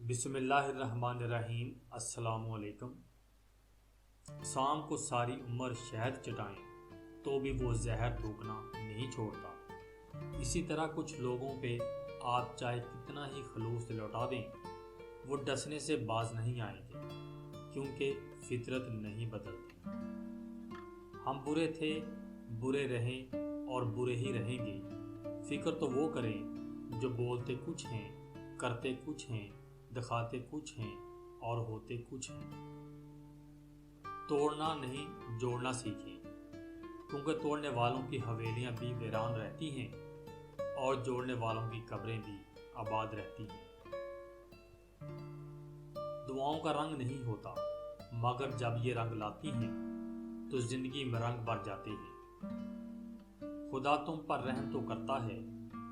بسم اللہ الرحمن الرحیم۔ السلام علیکم۔ سام کو ساری عمر شہد چٹائیں تو بھی وہ زہر تھوکنا نہیں چھوڑتا۔ اسی طرح کچھ لوگوں پہ آپ چاہے کتنا ہی خلوص لوٹا دیں، وہ ڈسنے سے باز نہیں آئیں گے، کیونکہ فطرت نہیں بدلتی۔ ہم برے تھے، برے رہیں اور برے ہی رہیں گے۔ فکر تو وہ کریں جو بولتے کچھ ہیں، کرتے کچھ ہیں، دکھاتے کچھ ہیں اور ہوتے کچھ ہیں۔ توڑنا نہیں جوڑنا سیکھیں، کیونکہ توڑنے والوں کی حویلیاں بھی ویران رہتی ہیں اور جوڑنے والوں کی قبریں بھی آباد رہتی ہیں۔ دعاؤں کا رنگ نہیں ہوتا، مگر جب یہ رنگ لاتی ہیں تو زندگی میں رنگ بھر جاتے ہیں۔ خدا تم پر رحم تو کرتا ہے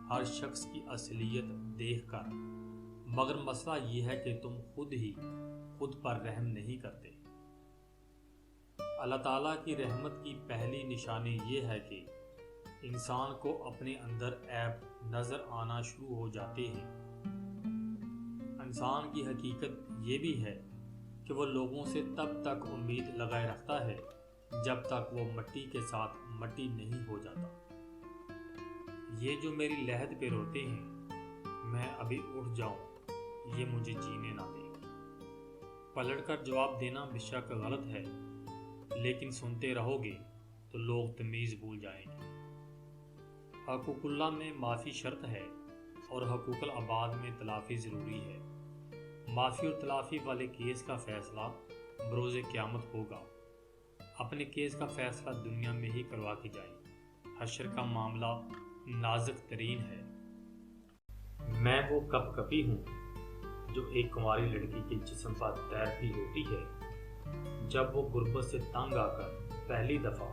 ہر شخص کی اصلیت دیکھ کر، مگر مسئلہ یہ ہے کہ تم خود پر رحم نہیں کرتے۔ اللہ تعالیٰ کی رحمت کی پہلی نشانی یہ ہے کہ انسان کو اپنے اندر عیب نظر آنا شروع ہو جاتے ہیں۔ انسان کی حقیقت یہ بھی ہے کہ وہ لوگوں سے تب تک امید لگائے رکھتا ہے جب تک وہ مٹی کے ساتھ مٹی نہیں ہو جاتا۔ یہ جو میری لحد پہ روتے ہیں، میں ابھی اٹھ جاؤں، یہ مجھے جینے نہ دیں۔ پلٹ کر جواب دینا بے شک غلط ہے، لیکن سنتے رہو گے تو لوگ تمیز بھول جائیں گے۔ حقوق اللہ میں معافی شرط ہے اور حقوق العباد میں تلافی ضروری ہے۔ معافی اور تلافی والے کیس کا فیصلہ بروز قیامت ہوگا۔ اپنے کیس کا فیصلہ دنیا میں ہی کروا کے جائیں۔ حشر کا معاملہ نازک ترین ہے۔ میں وہ کپ کپی ہوں جو ایک کنواری لڑکی کے جسم پر تیرتی ہوتی ہے جب وہ غربت سے تنگ آ کر پہلی دفعہ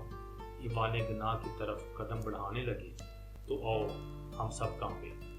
ایوان گناہ کی طرف قدم بڑھانے لگے، تو آؤ ہم سب کانپیں۔